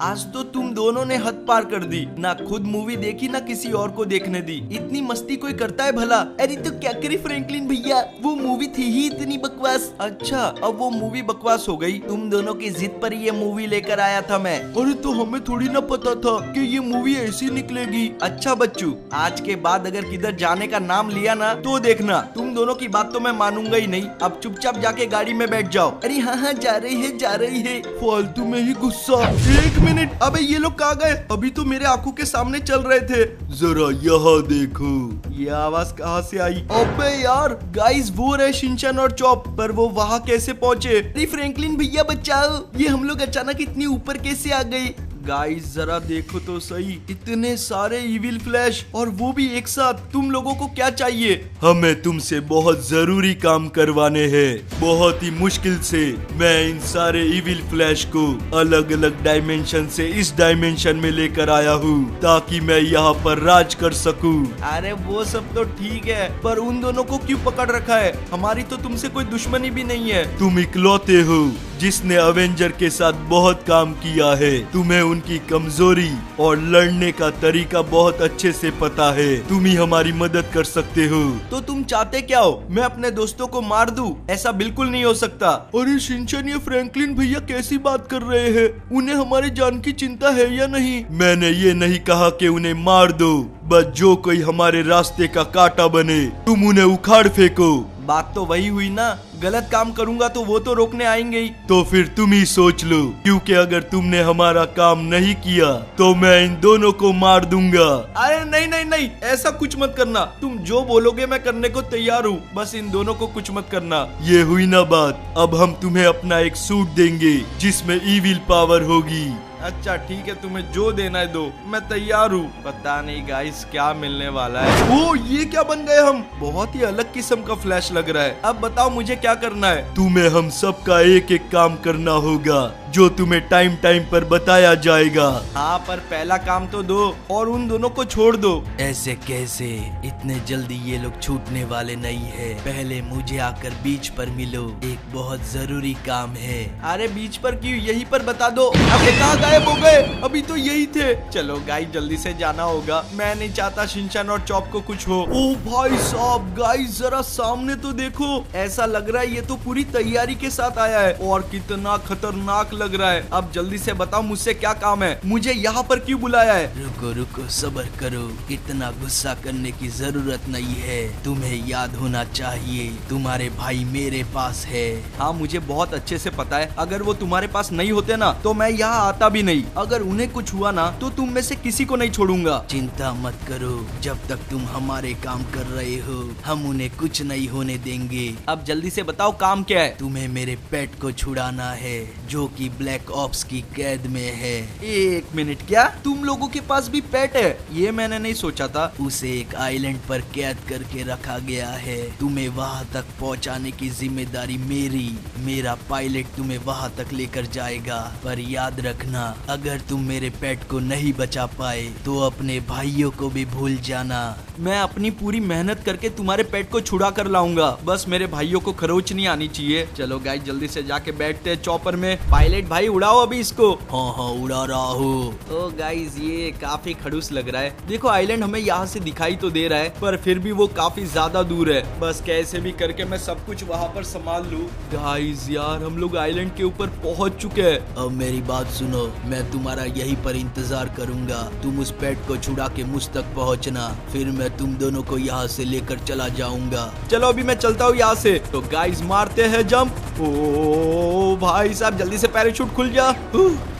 आज तो तुम दोनों ने हद पार कर दी, ना खुद मूवी देखी ना किसी और को देखने दी। इतनी मस्ती कोई करता है भला? अरे तो क्या करे फ्रैंकलिन भैया, वो मूवी थी ही इतनी बकवास। अच्छा अब वो मूवी बकवास हो गई, तुम दोनों की जिद पर ये मूवी लेकर आया था मैं। अरे तो हमें थोड़ी ना पता था कि ये मूवी ऐसी निकलेगी। अच्छा बच्चू, आज के बाद अगर किधर जाने का नाम लिया ना तो देखना, तुम दोनों की बात तो मैं मानूंगा ही नहीं। अब चुपचाप जाके गाड़ी में बैठ जाओ। अरे हाँ हाँ जा रही है जा रही है, फालतू में ही गुस्सा। एक मिनट, अबे ये लोग कहाँ गए? अभी तो मेरे आंखों के सामने चल रहे थे। जरा यहाँ देखो, ये आवाज कहाँ से आई? अबे यार गाइस, वो रहे शिनचैन और चॉप, पर वो वहाँ कैसे पहुँचे? अरे फ्रैंकलिन भैया बचाओ, ये हम लोग अचानक इतनी ऊपर कैसे आ गए? गाइस जरा देखो तो सही, इतने सारे इविल फ्लैश और वो भी एक साथ। तुम लोगों को क्या चाहिए? हमें तुमसे बहुत जरूरी काम करवाने हैं। बहुत ही मुश्किल से मैं इन सारे इविल फ्लैश को अलग अलग डायमेंशन से इस डायमेंशन में लेकर आया हूँ, ताकि मैं यहाँ पर राज कर सकूँ। अरे वो सब तो ठीक है, पर उन दोनों को क्यों पकड़ रखा है? हमारी तो तुमसे कोई दुश्मनी भी नहीं है। तुम इकलौते हो जिसने अवेंजर के साथ बहुत काम किया है। तुम्हें उनकी कमजोरी और लड़ने का तरीका बहुत अच्छे से पता है। तुम ही हमारी मदद कर सकते हो। तो तुम चाहते क्या हो? मैं अपने दोस्तों को मार दूं? ऐसा बिल्कुल नहीं हो सकता। अरे शिनचैन, ये फ्रैंकलिन भैया कैसी बात कर रहे हैं? उन्हें हमारी जान की चिंता है या नहीं? मैंने ये नहीं कहा कि उन्हें मार दो, बस जो कोई हमारे रास्ते का कांटा बने तुम उन्हें उखाड़ फेंको। बात तो वही हुई ना, गलत काम करूंगा तो वो तो रोकने आएंगे ही। तो फिर तुम ही सोच लो, क्योंकि अगर तुमने हमारा काम नहीं किया तो मैं इन दोनों को मार दूंगा। अरे नहीं नहीं नहीं, ऐसा कुछ मत करना। तुम जो बोलोगे मैं करने को तैयार हूँ, बस इन दोनों को कुछ मत करना। ये हुई ना बात। अब हम तुम्हें अपना एक सूट देंगे जिसमें इविल पावर होगी। अच्छा ठीक है, तुम्हें जो देना है दो, मैं तैयार हूँ। पता नहीं गाइस क्या मिलने वाला है। ओ ये क्या बन गए हम? बहुत ही अलग किस्म का फ्लैश लग रहा है। अब बताओ मुझे क्या करना है? तुम्हें हम सबका एक एक काम करना होगा, जो तुम्हें टाइम टाइम पर बताया जाएगा। हाँ पर पहला काम तो दो और उन दोनों को छोड़ दो। ऐसे कैसे? इतने जल्दी ये लोग छूटने वाले नहीं है। पहले मुझे आकर बीच पर मिलो, एक बहुत जरूरी काम है। अरे बीच पर क्यों? यहीं पर बता दो। अबे कहाँ गायब हो गए? अभी तो यही थे। चलो गाइस जल्दी से जाना होगा, मैं नहीं चाहता शिनचैन और चॉप को कुछ हो। ओ भाई साहब, गाइस जरा सामने तो देखो, ऐसा लग रहा है ये तो पूरी तैयारी के साथ आया है और कितना खतरनाक लग रहा है। अब जल्दी से बताओ मुझसे क्या काम है? मुझे यहाँ पर क्यों बुलाया है? रुको रुको, सब्र करो, इतना गुस्सा करने की जरूरत नहीं है। तुम्हें याद होना चाहिए तुम्हारे भाई मेरे पास है। हाँ मुझे बहुत अच्छे से पता है, अगर वो तुम्हारे पास नहीं होते ना तो मैं यहाँ आता भी नहीं। अगर उन्हें कुछ हुआ ना तो तुम में से किसी को नहीं छोड़ूंगा। चिंता मत करो, जब तक तुम हमारे काम कर रहे हो हम उन्हें कुछ नहीं होने देंगे। अब जल्दी से बताओ काम क्या है? तुम्हें मेरे पेट को छुड़ाना है जो कि ब्लैक ऑप्स की कैद में है। एक मिनट, क्या तुम लोगों के पास भी पेट है? ये मैंने नहीं सोचा था। उसे एक आइलैंड पर कैद करके रखा गया है। तुम्हें वहाँ तक पहुँचाने की जिम्मेदारी मेरी। मेरा पायलट तुम्हें वहाँ तक लेकर जाएगा, पर याद रखना अगर तुम मेरे पेट को नहीं बचा पाए तो अपने भाइयों को भी भूल जाना। मैं अपनी पूरी मेहनत करके तुम्हारे पेट को छुड़ा कर लाऊंगा, बस मेरे भाइयों को खरोच नहीं आनी चाहिए। चलो गाइस जल्दी से जाके बैठते हैं चॉपर में। पायलट भाई उड़ाओ अभी इसको। हाँ हाँ उड़ा रहा हूँ। तो गाइस ये काफी खड़ूस लग रहा है। देखो आइलैंड हमें यहाँ से दिखाई तो दे रहा है, पर फिर भी वो काफी ज्यादा दूर है। बस कैसे भी करके मैं सब कुछ वहाँ पर संभाल लूँ। गाइस यार हम लोग आइलैंड के ऊपर पहुँच चुके हैं। अब मेरी बात सुनो, मैं तुम्हारा यहीं पर इंतजार करूंगा। तुम उस पेट को छुड़ा के मुझ तक पहुंचना, फिर मैं तुम दोनों को यहाँ से लेकर चला जाऊंगा। चलो अभी मैं चलता हूँ यहाँ से। तो गाइस मारते हैं जंप। ओ भाई साहब जल्दी से पैराशूट खुल जा।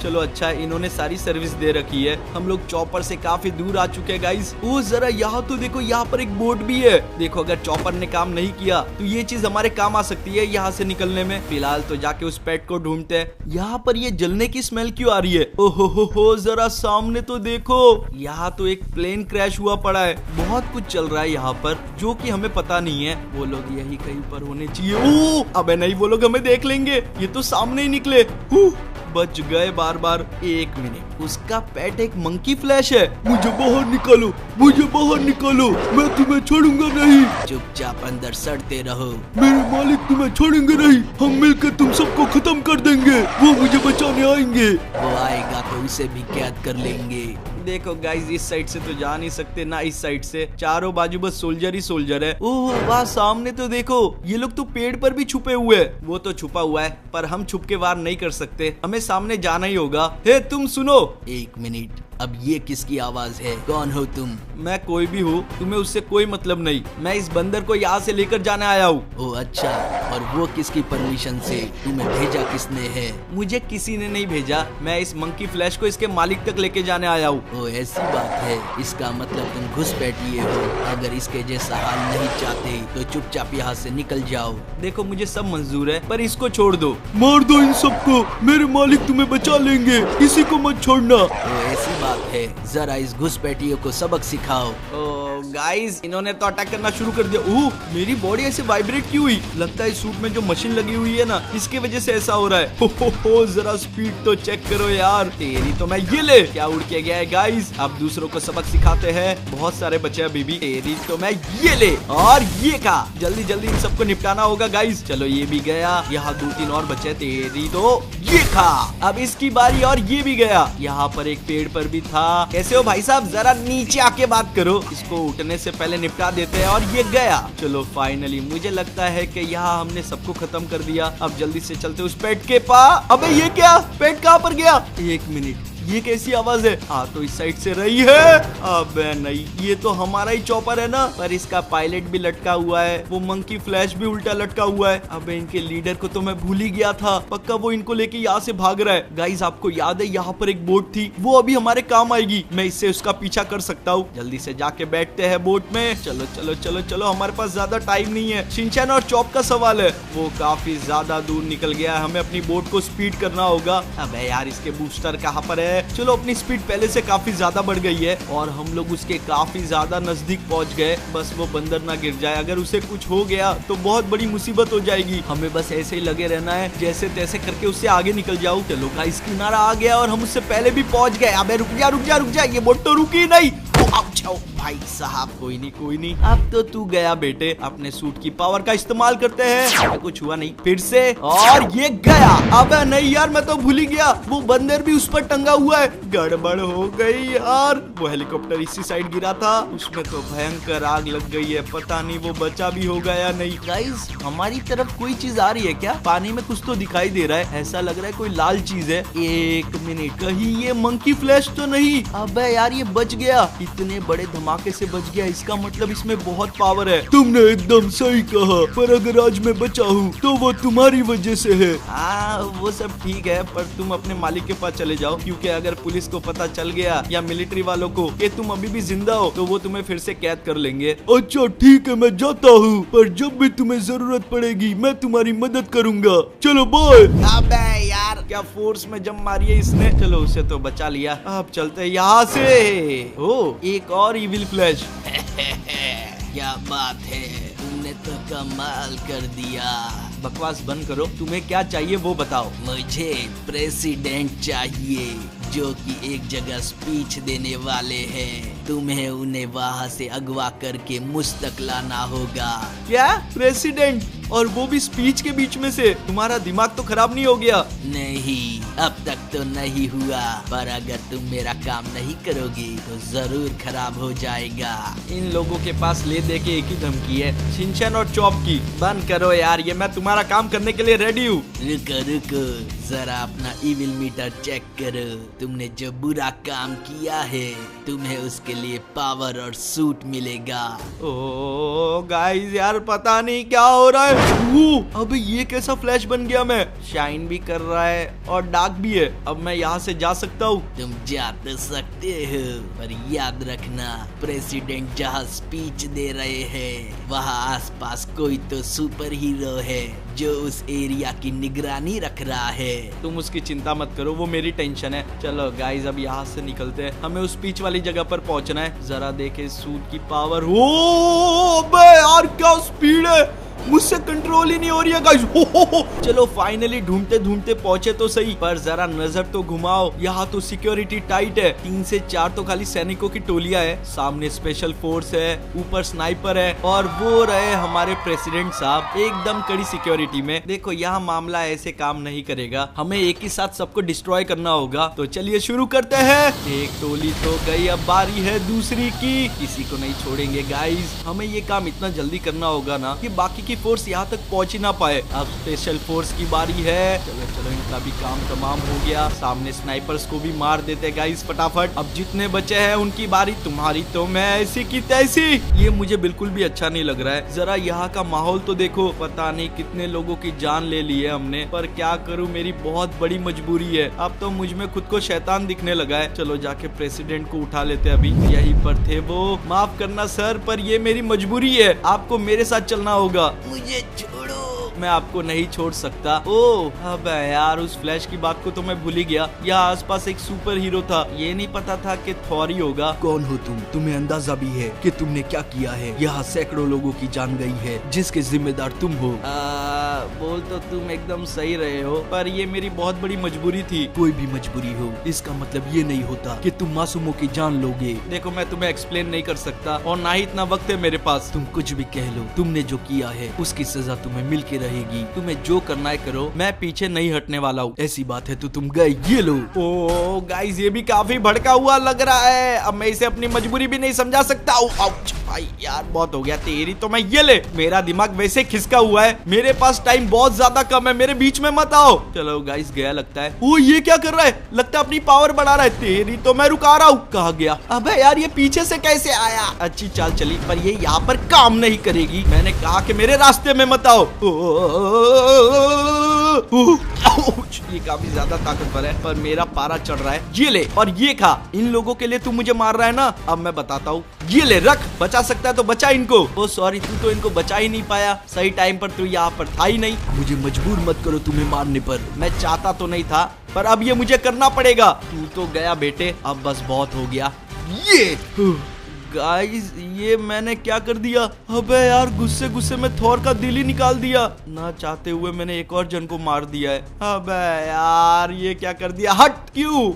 चलो अच्छा है, इन्होंने सारी सर्विस दे रखी है। हम लोग चॉपर से काफी दूर आ चुके हैं गाइस। ओ जरा यहाँ तो देखो, यहाँ पर एक बोट भी है। देखो अगर चॉपर ने काम नहीं किया तो ये चीज हमारे काम आ सकती है यहाँ से निकलने में। फिलहाल तो जाके उस पेट को ढूंढते हैं। यहाँ पर ये जलने की स्मेल क्यों आ रही है? ओहो हो, जरा सामने तो देखो, यहाँ तो एक प्लेन क्रैश हुआ पड़ा है। बहुत कुछ चल रहा है यहाँ पर जो कि हमें पता नहीं है। वो लोग यही कहीं पर होने चाहिए। ओ अबे नहीं, वो लोग हमें देख लेंगे। ये तो सामने ही निकले। बच गए बार बार। 1 मिनट, उसका पेट एक मंकी फ्लैश है। मुझे बाहर निकालो, मुझे बाहर निकालो, मैं तुम्हें छोड़ूंगा नहीं। चुपचाप अंदर सड़ते रहो, मेरे मालिक तुम्हें छोड़ेंगे नहीं। हम मिलकर तुम सबको खत्म कर देंगे। वो मुझे बचाने आएंगे। वो आएगा तो उसे भी कैद कर लेंगे। देखो गाइस, इस साइड से तो जा नहीं सकते, ना इस साइड से। चारों बाजू बस सोल्जर ही सोल्जर है। ओह वाह, सामने तो देखो, ये लोग तो पेड़ पर भी छुपे हुए हैं। वो तो छुपा हुआ है, पर हम छुप के वार नहीं कर सकते। हमें सामने जाना ही होगा। हे तुम सुनो। 1 मिनट, अब ये किसकी आवाज है? कौन हो तुम? मैं कोई भी हूँ, तुम्हें उससे कोई मतलब नहीं। मैं इस बंदर को यहाँ से लेकर जाने आया हूँ। ओह अच्छा, और वो किसकी परमिशन से? तुम्हें भेजा किसने है? मुझे किसी ने नहीं भेजा, मैं इस मंकी फ्लैश को इसके मालिक तक लेके जाने आया हूँ। ओह ऐसी बात है, इसका मतलब तुम घुसपैठिए हो। अगर इसके जैसा हाल नहीं चाहते तो चुपचाप यहाँ से निकल जाओ। देखो मुझे सब मंजूर है, पर इसको छोड़ दो। मार दो इन सबको, मेरे मालिक तुम्हें बचा लेंगे, किसी को मत छोड़ना। ओह ऐसी बात है, जरा इस घुसपैठियों को सबक सिखाओ। गाइस, इन्होंने तो अटैक करना शुरू कर दिया। ओह मेरी बॉडी ऐसे वाइब्रेट क्यों हुई? लगता है सूट में जो मशीन लगी हुई है ना, इसके वजह से ऐसा हो रहा है। हो जरा स्पीड तो चेक करो यार। तेरी तो मैं ये ले, क्या उड़ के गया है गाइस। अब दूसरों को सबक सिखाते हैं, बहुत सारे बचे अभी भी। तेरी तो मैं ये ले, और ये का जल्दी जल्दी इन सबको निपटाना होगा गाइस। चलो ये भी गया, यहाँ 2-3 और बचे। तेरी तो ये खा, अब इसकी बारी, और ये भी गया। यहाँ पर एक पेड़ पर भी था। कैसे हो भाई साहब, जरा नीचे आके बात करो। इसको उठने से पहले निपटा देते हैं, और ये गया। चलो फाइनली, मुझे लगता है कि यहाँ हमने सबको खत्म कर दिया। अब जल्दी से चलते उस पेट के पास। अबे ये क्या, पेट कहाँ पर गया? 1 मिनट, ये कैसी आवाज है? हाँ तो इस साइड से रही है। अबे नहीं, ये तो हमारा ही चॉपर है ना, पर इसका पायलट भी लटका हुआ है। वो मंकी फ्लैश भी उल्टा लटका हुआ है। अबे इनके लीडर को तो मैं भूल ही गया था। पक्का वो इनको लेके यहाँ से भाग रहा है। गाइस आपको याद है, यहाँ पर एक बोट थी, वो अभी हमारे काम आएगी। मैं इससे उसका पीछा कर सकता हूँ। जल्दी से जाके बैठते हैं बोट में। चलो चलो चलो चलो, हमारे पास ज्यादा टाइम नहीं है। शिनचैन और चॉप का सवाल है, वो काफी ज्यादा दूर निकल गया है। हमें अपनी बोट को स्पीड करना होगा। अबे यार, इसके बूस्टर कहाँ पर है? चलो, अपनी स्पीड पहले से काफी ज्यादा बढ़ गई है, और हम लोग उसके काफी ज्यादा नजदीक पहुंच गए। बस वो बंदर ना गिर जाए, अगर उसे कुछ हो गया तो बहुत बड़ी मुसीबत हो जाएगी। हमें बस ऐसे ही लगे रहना है, जैसे तैसे करके उससे आगे निकल जाओ। चलो गाइस, किनारा आ गया और हम उससे पहले भी पहुंच गए। अबे रुक जा रुक जा रुक जा, ये बोट तो रुकी नहीं। भाई साहब, कोई नहीं कोई नहीं, अब तो तू गया बेटे। अपने सूट की पावर का इस्तेमाल करते हैं। कुछ हुआ नहीं, फिर से, और ये गया। अबे नहीं यार, मैं तो भूल ही गया, वो बंदर भी उस पर टंगा हुआ है। गड़बड़ हो गई यार। वो हेलीकॉप्टर इसी साइड गिरा था, उसमें तो भयंकर आग लग गई है। पता नहीं वो बचा भी होगा या नहीं। गाइस, हमारी तरफ कोई चीज आ रही है क्या? पानी में कुछ तो दिखाई दे रहा है, ऐसा लग रहा है कोई लाल चीज है। 1 मिनट, कहीं ये मंकी फ्लैश तो नहीं? अबे यार, ये बच गया। इतने बड़े धमाके से बच गया, इसका मतलब इसमें बहुत पावर है। तुमने एकदम सही कहा, पर अगर आज मैं बचा हूँ तो वो तुम्हारी वजह से है। हाँ वो सब ठीक है, पर तुम अपने मालिक के पास चले जाओ, क्योंकि अगर पुलिस को पता चल गया या मिलिट्री वालों को कि तुम अभी भी जिंदा हो, तो वो तुम्हें फिर से कैद कर लेंगे। अच्छा ठीक है, मैं जाता हूँ, पर जब भी तुम्हें जरूरत पड़ेगी मैं तुम्हारी मदद करूँगा। चलो बाय। अबे यार, क्या फोर्स में जम मारी है इसने। चलो उसे तो बचा लिया, अब चलते यहाँ से। ओ, एक और इविल फ्लैश। क्या बात है, तुमने तो कमाल कर दिया। बकवास बंद करो, तुम्हें क्या चाहिए वो बताओ। मुझे प्रेसिडेंट चाहिए, जो कि एक जगह स्पीच देने वाले हैं। तुम्हें उन्हें वहाँ से अगवा करके मुझ तक लाना होगा। क्या प्रेसिडेंट, और वो भी स्पीच के बीच में से? तुम्हारा दिमाग तो खराब नहीं हो गया? नहीं, अब तक तो नहीं हुआ, पर अगर तुम मेरा काम नहीं करोगे तो जरूर खराब हो जाएगा। इन लोगों के पास ले दे के एक ही धमकी है, शिनचैन और चॉप की। बंद करो यार, ये मैं तुम्हारा काम करने के लिए रेडी हूँ। रुको रुको, जरा अपना इविल मीटर चेक करो। तुमने जो बुरा काम किया है, तुम्हें उसके लिए पावर और सूट मिलेगा। ओ गाइस यार, पता नहीं क्या हो रहा है। अबे ये कैसा फ्लैश बन गया मैं? शाइन भी कर रहा है और डार्क भी है। अब मैं यहाँ से जा सकता हूँ? तुम जा तो सकते हो, पर याद रखना, प्रेसिडेंट जहाँ स्पीच दे रहे हैं वहाँ आसपास कोई तो सुपर हीरो है जो उस एरिया की निगरानी रख रहा है। तुम उसकी चिंता मत करो, वो मेरी टेंशन है। चलो गाइस, अब यहाँ से निकलते हैं, हमें उस स्पीच वाली जगह पर पहुँचना है। जरा देखे सूट की पावर। ओ बे यार, क्या स्पीड है। मुझसे कंट्रोल ही नहीं हो रही है गाइस। हो। चलो फाइनली ढूंढते ढूंढते पहुंचे तो सही, पर जरा नजर तो घुमाओ, यहाँ तो सिक्योरिटी टाइट है। 3 से 4 तो खाली सैनिकों की टोलियां है, सामने स्पेशल फोर्स है, ऊपर स्नाइपर है और वो रहे हमारे प्रेसिडेंट साहब एकदम कड़ी सिक्योरिटी में। देखो यहाँ मामला ऐसे काम नहीं करेगा, हमें एक ही साथ सबको डिस्ट्रॉय करना होगा। तो चलिए शुरू करते हैं। एक टोली तो गई, अब बारी है दूसरी की। किसी को नहीं छोड़ेंगे गाइस, हमें ये काम इतना जल्दी करना होगा ना कि बाकी की फोर्स यहाँ तक पहुँच ही ना पाए। अब स्पेशल फोर्स की बारी है। चलो इनका भी काम तमाम हो गया, सामने स्नाइपर्स को भी मार देते गाइस फटाफट। अब जितने बचे हैं उनकी बारी, तुम्हारी तो मैं ऐसी की तैसी। ये मुझे बिल्कुल भी अच्छा नहीं लग रहा है। जरा यहाँ का माहौल तो देखो, पता नहीं कितने लोगों की जान ले ली है हमने, पर क्या करूँ, मेरी बहुत बड़ी मजबूरी है। अब तो मुझ में खुद को शैतान दिखने लगा है। चलो जाके प्रेसिडेंट को उठा लेते हैं, अभी यहीं पर थे वो। माफ करना सर, पर ये मेरी मजबूरी है, आपको मेरे साथ चलना होगा। मुझे छोड़ो, मैं आपको नहीं छोड़ सकता। ओह अब यार, उस फ्लैश की बात को तो मैं भूल ही गया। यहाँ आसपास एक सुपर हीरो था, ये नहीं पता था कि थॉर ही होगा। कौन हो तुम? तुम्हें अंदाजा भी है कि तुमने क्या किया है? यहाँ सैकड़ों लोगों की जान गई है, जिसके जिम्मेदार तुम हो। बोल तो तुम एकदम सही रहे हो, पर ये मेरी बहुत बड़ी मजबूरी थी। कोई भी मजबूरी हो, इसका मतलब ये नहीं होता कि तुम मासूमों की जान लोगे। देखो मैं तुम्हें एक्सप्लेन नहीं कर सकता और ना ही इतना वक्त है मेरे पास। तुम कुछ भी कह लो, तुमने जो किया है उसकी सजा तुम्हें मिल के रहेगी। तुम्हें जो करना है करो, मैं पीछे नहीं हटने वाला हूँ। ऐसी बात है तो तुम गए, ये लो। ओ गाइस, ये भी काफी भड़का हुआ लग रहा है। अब मैं इसे अपनी मजबूरी भी नहीं समझा सकता हूँ। भाई यार बहुत हो गया, तेरी तो मैं ये ले। मेरा दिमाग वैसे खिसका हुआ है, मेरे पास टाइम बहुत ज्यादा कम है, मेरे बीच में मत आओ। चलो गाइस गया लगता है। ओ ये क्या कर रहा है? लगता है अपनी पावर बढ़ा रहा है। तेरी तो मैं रुका रहा हूँ। कहाँ गया? अबे यार ये पीछे से कैसे आया? अच्छी चाल चली, पर ये यहाँ पर काम नहीं करेगी। मैंने कहा कि मेरे रास्ते में मत आओ। ये काफी ज्यादा ताकतवर है, पर मेरा पारा चढ़ रहा है। ये ले और ये खा। इन लोगों के लिए तू मुझे मार रहा है ना, अब मैं बताता हूँ। ये ले रख, बचा सकता है तो बचा इनको। ओ सॉरी, तू तो इनको बचा ही नहीं पाया, सही टाइम पर तू यहाँ पर था ही नहीं। मुझे मजबूर मत करो तुम्हें मारने पर, मैं चाहता तो नहीं था, पर अब ये मुझे करना पड़ेगा। तू तो गया बेटे, अब बस बहुत हो गया। ये गाइस, ये मैंने क्या कर दिया? अबे यार, गुस्से गुस्से में थॉर का दिल ही निकाल दिया। ना चाहते हुए मैंने एक और जन को मार दिया है। अबे यार, ये क्या कर दिया? हट क्यों?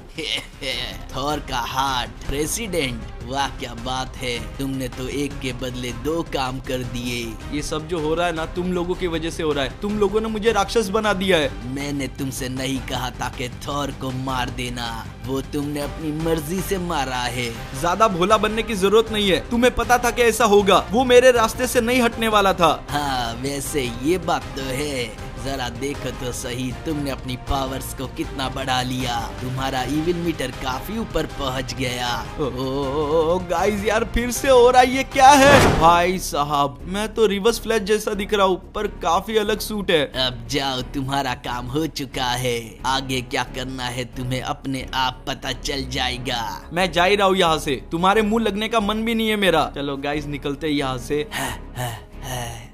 थॉर का हार्ट, प्रेसिडेंट, वाह क्या बात है, तुमने तो एक के बदले 2 काम कर दिए। ये सब जो हो रहा है ना, तुम लोगों की वजह से हो रहा है। तुम लोगों ने मुझे राक्षस बना दिया है। मैंने तुमसे नहीं कहा था कि थॉर को मार देना, वो तुमने अपनी मर्जी से मारा है। ज्यादा भोला बनने की जरूरत नहीं है, तुम्हें पता था कि ऐसा होगा। वो मेरे रास्ते से नहीं हटने वाला था। हाँ वैसे ये बात तो है, जरा देखो तो सही, तुमने अपनी पावर्स को कितना बढ़ा लिया। तुम्हारा इविल मीटर काफी ऊपर पहुंच गया। ओह गाइस यार, फिर से हो रहा है, ये क्या है? भाई साहब, मैं तो रिवर्स फ्लैश जैसा दिख रहा हूँ, पर काफी अलग सूट है। अब जाओ, तुम्हारा काम हो चुका है। आगे क्या करना है तुम्हें अपने आप पता चल जाएगा। मैं जा ही रहा हूँ यहाँ से, तुम्हारे मुंह लगने का मन भी नहीं है मेरा। चलो गाइस निकलते यहाँ से।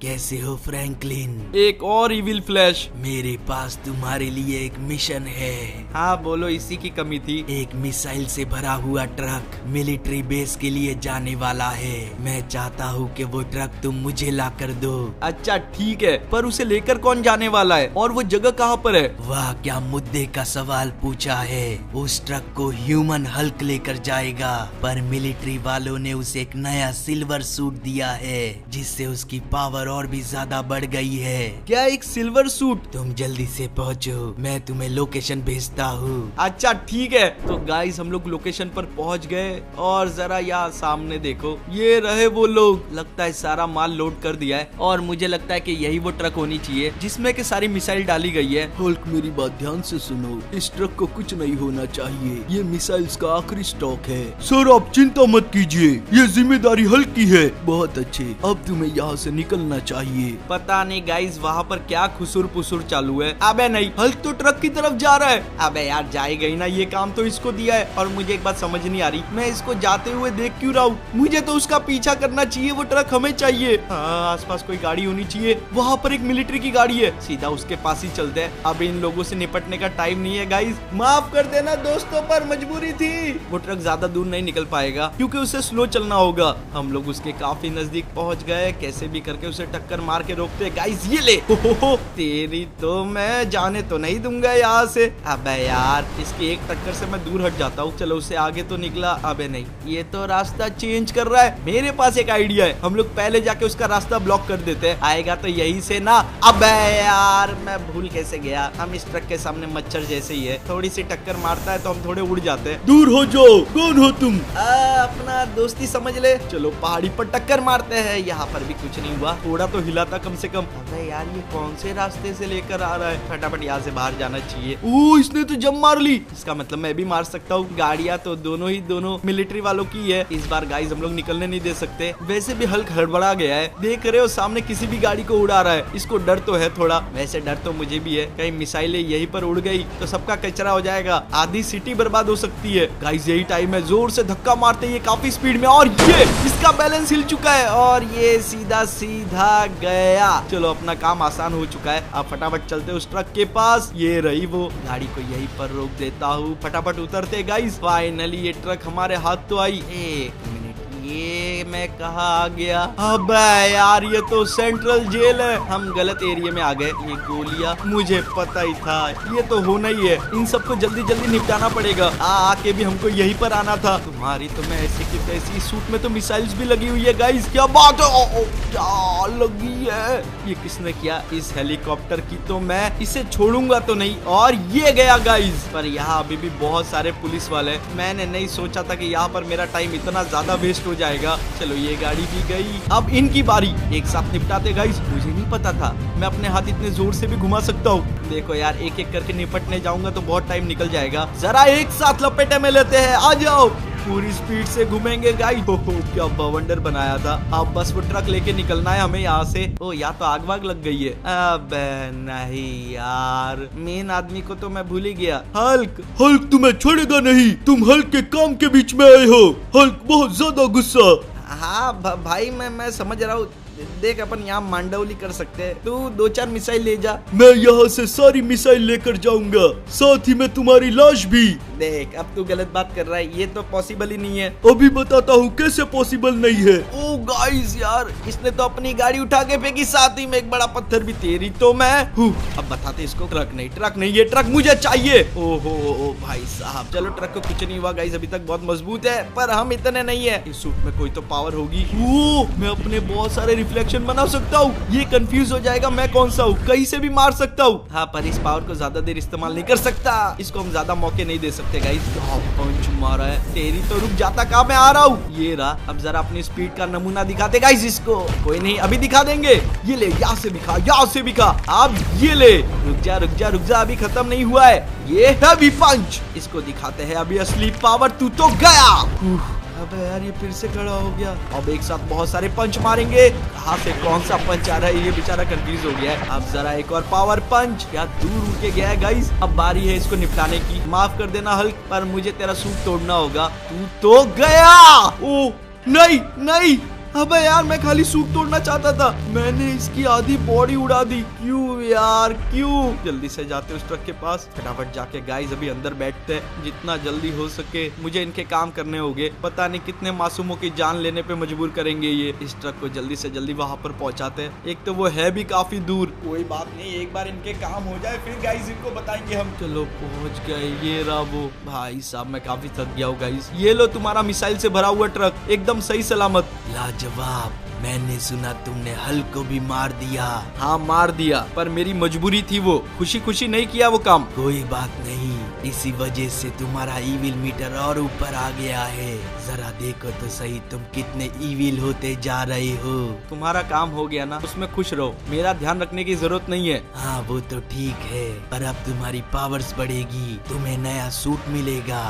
कैसे हो फ्रैंकलिन? एक और इविल फ्लैश। मेरे पास तुम्हारे लिए एक मिशन है। हाँ बोलो, इसी की कमी थी। एक मिसाइल से भरा हुआ ट्रक मिलिट्री बेस के लिए जाने वाला है। मैं चाहता हूँ कि वो ट्रक तुम मुझे ला कर दो। अच्छा ठीक है, पर उसे लेकर कौन जाने वाला है और वो जगह कहाँ पर है? वाह क्या मुद्दे का सवाल पूछा है। उस ट्रक को ह्यूमन हल्क लेकर जाएगा, पर मिलिट्री वालों ने उसे एक नया सिल्वर सूट दिया है, जिससे उसकी पावर और भी ज्यादा बढ़ गई है। क्या एक सिल्वर सूट? तुम जल्दी से पहुंचो, मैं तुम्हें लोकेशन भेजता हूँ। अच्छा ठीक है। तो गाइस हम लोग लोकेशन पर पहुंच गए और जरा यहाँ सामने देखो, ये रहे वो लोग। लगता है सारा माल लोड कर दिया है और मुझे लगता है कि यही वो ट्रक होनी चाहिए जिसमें कि सारी मिसाइल डाली गई है। हल्क मेरी बात ध्यान से सुनो, इस ट्रक को कुछ नहीं होना चाहिए, ये मिसाइल्स का आखिरी स्टॉक है। सर आप चिंता मत कीजिए, ये जिम्मेदारी हल्क की है। बहुत अच्छे, अब तुम्हें यहाँ से निकलना चाहिए। पता नहीं गाइस वहाँ पर क्या खुसुर पुसुर चालू है। अबे नहीं, हल्क तो ट्रक की तरफ जा रहा है। अबे यार जाएगा ही ना, ये काम तो इसको दिया है। और मुझे एक बात समझ नहीं आ रही, मैं इसको जाते हुए देख क्यों रहा हूँ? मुझे तो उसका पीछा करना चाहिए, वो ट्रक हमें चाहिए। हाँ आसपास कोई गाड़ी होनी चाहिए। वहाँ पर एक मिलिट्री की गाड़ी है, सीधा उसके पास ही चलते हैं। अब इन लोगों से निपटने का टाइम नहीं है गाइस, माफ कर देना दोस्तों, पर मजबूरी थी। वो ट्रक ज्यादा दूर नहीं निकल पाएगा क्योंकि उसे स्लो चलना होगा। हम लोग उसके काफी नजदीक पहुँच गए, कैसे भी करके उसे टक्कर मार के रोकते हैं गाइस। ये ले हो, तेरी तो मैं जाने तो नहीं दूंगा यहाँ से। अबे यार इसकी एक टक्कर से मैं दूर हट जाता हूँ। चलो उससे आगे तो निकला। अबे नहीं, ये तो रास्ता चेंज कर रहा है। मेरे पास एक आइडिया है, हम लोग पहले जाके उसका रास्ता ब्लॉक कर देते हैं, आएगा तो यही से ना। अबे यार मैं भूल कैसे गया, हम इस ट्रक के सामने मच्छर जैसे ही है, थोड़ी सी टक्कर मारता है तो हम थोड़े उड़ जाते हैं। दूर हो जाओ, कौन हो तुम? अपना दोस्ती समझ ले। चलो पहाड़ी पर टक्कर मारते हैं। यहाँ पर भी कुछ नहीं हुआ, थोड़ा तो हिला था कम से कम। अबे यार ये कौन से रास्ते से लेकर आ रहा है? फटाफट यहाँ से बाहर जाना चाहिए। ओ इसने तो जंप मार ली, इसका मतलब मैं भी मार सकता हूँ। गाड़ियाँ तो दोनों मिलिट्री वालों की है। इस बार गाइस हम लोग निकलने नहीं दे सकते। वैसे भी हल्क हड़बड़ा गया है, देख रहे हो सामने किसी भी गाड़ी को उड़ा रहा है। इसको डर तो है थोड़ा, वैसे डर तो मुझे भी है, कहीं मिसाइलें यहीं पर उड़ गई तो सबका कचरा हो जाएगा, आधी सिटी बर्बाद हो सकती है। गाइस यही टाइम है, जोर से धक्का मारते हैं काफी स्पीड में, और ये इसका बैलेंस हिल चुका है और ये सीधा सीधा गया। चलो अपना काम आसान हो चुका है। अब फटाफट चलते उस ट्रक के पास। ये रही वो गाड़ी को यहीं पर रोक देता हूँ। फटाफट उतरते गाइस। फाइनली ये ट्रक हमारे हाथ तो आई। एक मिनट, ये मैं कहा आ गया? अब यार ये तो सेंट्रल जेल है, हम गलत एरिया में आ गए। ये गोलियां मुझे पता ही था, ये तो होना ही है। इन सबको जल्दी जल्दी निपटाना पड़ेगा। आके भी हमको यहीं पर आना था। तुम्हारी तो मैं ऐसी की तैसी, सूट में तो मिसाइल्स भी लगी हुई है गाइस। क्या बात है, क्या लगी है? ये किसने किया? इस हेलीकॉप्टर की तो मैं इसे छोड़ूंगा तो नहीं। और ये गया गाइस। पर यहाँ अभी भी बहुत सारे पुलिस वाले, मैंने नहीं सोचा था कि यहाँ पर मेरा टाइम इतना ज्यादा वेस्ट हो जाएगा। चलो ये गाड़ी भी गई, अब इनकी बारी। एक साथ निपटाते गाइस। मुझे नहीं पता था मैं अपने हाथ इतने जोर से भी घुमा सकता हूँ। देखो यार एक एक करके निपटने जाऊंगा तो बहुत टाइम निकल जाएगा। जरा एक साथ लपेटे में लेते हैं, आ जाओ। पूरी स्पीड से घूमेंगे गाइस। क्या बवंडर बनाया था। अब बस वो ट्रक लेके निकलना है हमें यहाँ से। ओ या तो आग वाग लग गई है। अब नहीं यार, मेन आदमी को तो मैं भूल ही गया। हल्क तुम्हें छोड़ेगा नहीं, तुम हल्क के काम के बीच में आए हो। हल्क बहुत ज्यादा गुस्सा। हाँ भाई मैं समझ रहा हूँ। देख अपन यहाँ मांडवली कर सकते हैं, तू 2-4 मिसाइल ले जा। मैं यहाँ से सारी मिसाइल लेकर जाऊंगा, साथ ही में तुम्हारी लाश भी। देख अब तू गलत बात कर रहा है, ये तो पॉसिबल ही नहीं है। अभी बताता हूँ कैसे पॉसिबल नहीं है। ओ गाइस यार इसने तो अपनी गाड़ी उठा के फेंकी, साथ ही में एक बड़ा पत्थर भी। तेरी तो मैं अब बताते इसको। ट्रक नहीं, ये ट्रक मुझे चाहिए। ओहो भाई साहब, चलो ट्रक को कुछ नहीं हुआ गाइस, अभी तक बहुत मजबूत है, पर हम इतने नहीं है। इस सूट में कोई तो पावर होगी। ओ मैं अपने बहुत सारे रिफ्लेक्शन बना सकता हूँ। ये कंफ्यूज हो जाएगा मैं कौन सा हूँ, कहीं से भी मार सकता हूँ। हाँ पर इस पावर को ज्यादा देर इस्तेमाल नहीं कर सकता, इसको हम ज्यादा मौके नहीं दे सकते गाइस। पंच मारा है, तेरी तो रुक जाता, कहाँ मैं आ रहा हूँ। ये रहा, अब जरा अपनी स्पीड का नमूना दिखाते गाइस इसको। कोई नहीं अभी दिखा देंगे। ये ले, यहाँ से दिखा, यहाँ से दिखा। अब ये ले, रुक जा, अभी खत्म नहीं हुआ है। ये हैवी पंच, इसको दिखाते हैं अभी असली पावर। तू तो गया। अबे यार ये फिर से खड़ा हो गया। अब एक साथ बहुत सारे पंच मारेंगे, कहाँ से कौन सा पंच आ रहा है ये बेचारा कंफ्यूज हो गया है। अब जरा एक और पावर पंच, क्या दूर उड़ के गया है गाइस। अब बारी है इसको निपटाने की। माफ कर देना हल्क, पर मुझे तेरा सूट तोड़ना होगा। तू तो गया। ओ नहीं, अबे यार मैं खाली सूट तोड़ना चाहता था, मैंने इसकी आधी बॉडी उड़ा दी। क्यों यार क्यों? जल्दी से जाते उस ट्रक के पास, फटाफट जाके गाइस अभी अंदर बैठते हैं। जितना जल्दी हो सके मुझे इनके काम करने होंगे। पता नहीं कितने मासूमों की जान लेने पे मजबूर करेंगे ये। इस ट्रक को जल्दी से जल्दी वहां पर पहुंचाते हैं। एक तो वो है भी काफी दूर। कोई बात नहीं, एक बार इनके काम हो जाए फिर गाइस इनको बताएंगे हम। चलो पहुंच गए। ये रहा वो। भाई साहब मैं काफी थक गया हूँ गाइस। ये लो तुम्हारा मिसाइल से भरा हुआ ट्रक, एकदम सही सलामत। जवाब, मैंने सुना तुमने हल्क को भी मार दिया। हाँ मार दिया, पर मेरी मजबूरी थी, वो खुशी नहीं किया वो काम। कोई बात नहीं, इसी वजह से तुम्हारा ईविल मीटर और ऊपर आ गया है। जरा देखो तो सही तुम कितने ईविल होते जा रहे हो। तुम्हारा काम हो गया ना, उसमें खुश रहो, मेरा ध्यान रखने की जरूरत नहीं है। हाँ वो तो ठीक है, पर अब तुम्हारी पावर्स बढ़ेगी, तुम्हें नया सूट मिलेगा।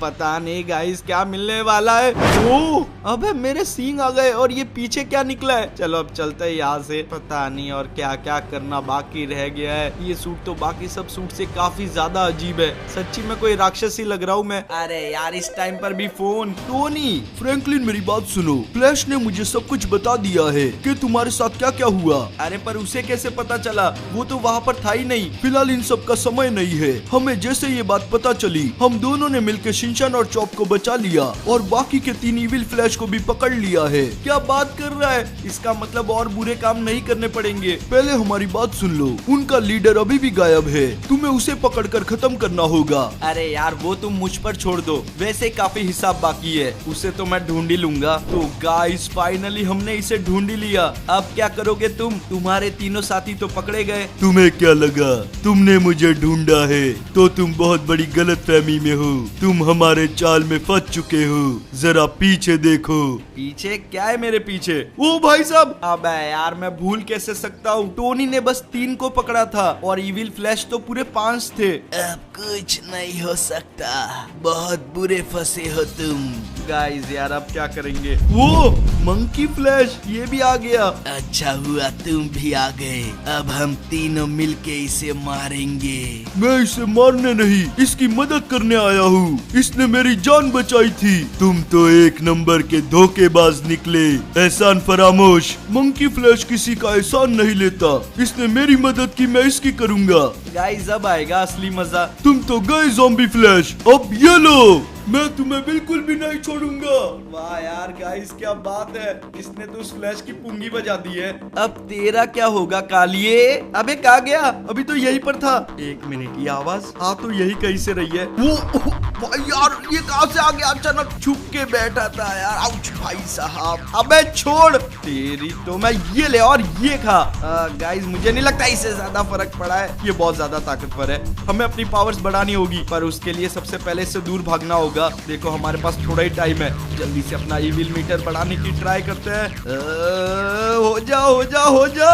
पता नहीं गाइस क्या मिलने वाला है। ओह अबे मेरे सींग आ गए और ये पीछे क्या निकला है। चलो अब चलते हैं यहाँ से। पता नहीं और क्या क्या करना बाकी रह गया है। ये सूट तो बाकी सब सूट से काफी ज्यादा अजीब है। है, सच्ची में कोई राक्षस ही लग रहा हूँ मैं। अरे यार इस टाइम पर भी फोन। टोनी, फ्रैंकलिन मेरी बात सुनो, फ्लैश ने मुझे सब कुछ बता दिया है कि तुम्हारे साथ क्या क्या हुआ। अरे पर उसे कैसे पता चला, वो तो वहाँ पर था ही नहीं। फिलहाल इन सब का समय नहीं है। हमें जैसे ये बात पता चली, हम दोनों ने मिलकर शिनचैन और चॉप को बचा लिया और बाकी के 3 इविल फ्लैश को भी पकड़ लिया है। क्या बात कर रहा है, इसका मतलब और बुरे काम नहीं करने पड़ेंगे। पहले हमारी बात सुन लो, उनका लीडर अभी भी गायब है, तुम्हें उसे पकड़कर खत्म करना होगा। अरे यार वो तुम मुझ पर छोड़ दो, वैसे काफी हिसाब बाकी है, उसे तो मैं ढूंढ ही लूंगा। तो गाइस फाइनली हमने इसे ढूंढ ही लिया। अब क्या करोगे तुम, तुम्हारे तीनों साथी तो पकड़े गए। तुम्हें क्या लगा, तुमने मुझे ढूंढा है तो तुम बहुत बड़ी गलतफहमी में हो, तुम हमारे चाल में फंस चुके हो। जरा पीछे देखो। पीछे क्या है मेरे पीछे? ओ भाई साहब, अबे यार मैं भूल कैसे सकता हूँ, टोनी ने बस 3 को पकड़ा था और इविल फ्लैश तो पूरे 5 थे। अब कुछ नहीं हो सकता, बहुत बुरे फंसे हो तुम। गाइस यार अब क्या करेंगे? वो मंकी फ्लैश ये भी आ गया। अच्छा हुआ तुम भी आ गए, अब हम तीनों मिलके इसे मारेंगे। मैं इसे मारने नहीं, इसकी मदद करने आया हूँ, इसने मेरी जान बचाई थी। तुम तो एक नंबर के धोखेबाज निकले। एहसान फरामोश, मंकी फ्लैश किसी का एहसान नहीं लेता, इसने मेरी मदद की, मैं इसकी करूँगा। गाइस अब आएगा असली मजा। तुम तो गए ज़ॉम्बी फ्लैश, अब ये लो, मैं तुम्हें बिल्कुल भी नहीं छोड़ूंगा। वाह यार गाइस क्या बात है, इसने तो उस फ्लैश की पुंगी बजा दी है। अब तेरा क्या होगा कालिए? अबे कहाँ गया? अभी तो यहीं पर था। 1 मिनट, ये आवाज हाँ तो यही कहीं से रही है। वो भाई यार ये कहाँ से आ गया अचानक? छुप के बैठा था यार। आउच भाई साहब, अबे छोड़ तेरी तो। मैं ये ले और ये खा। गाइस मुझे नहीं लगता इससे ज्यादा फर्क पड़ा है, ये बहुत ज्यादा ताकतवर है। हमें अपनी पावर्स बढ़ानी होगी, पर उसके लिए सबसे पहले इससे दूर भागना होगा। देखो हमारे पास थोड़ा ही टाइम है, जल्दी से अपना इविल मीटर बढ़ाने की ट्राई करते हैं। हो जा हो जा हो जा।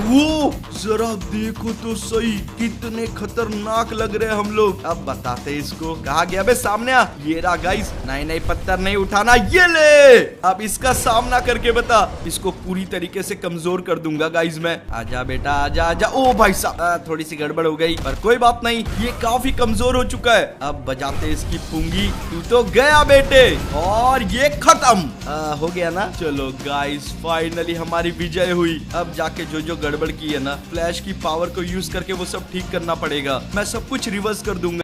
वो जरा देखो तो सही, कितने खतरनाक लग रहे हैं हम लोग। अब बताते इसको कहाँ गया। बे सामने आ, ये रहा गाइस। नहीं पत्थर नहीं उठाना, ये ले। अब इसका सामना करके बता, इसको पूरी तरीके से कमजोर कर दूंगा गाइस मैं। आजा बेटा आजा आजा। ओ भाई साहब थोड़ी सी गड़बड़ हो गई, पर कोई बात नहीं, ये काफी कमजोर हो चुका है। अब बजाते इसकी पुंगी। तू तो गया बेटे, और ये खत्म हो गया ना। चलो गाइस फाइनली हमारी विजय हुई। अब जाके जो गड़बड़ की है ना, फ्लैश की पावर को यूज करके वो सब ठीक करना पड़ेगा। मैं सब कुछ रिवर्स कर दूंगा।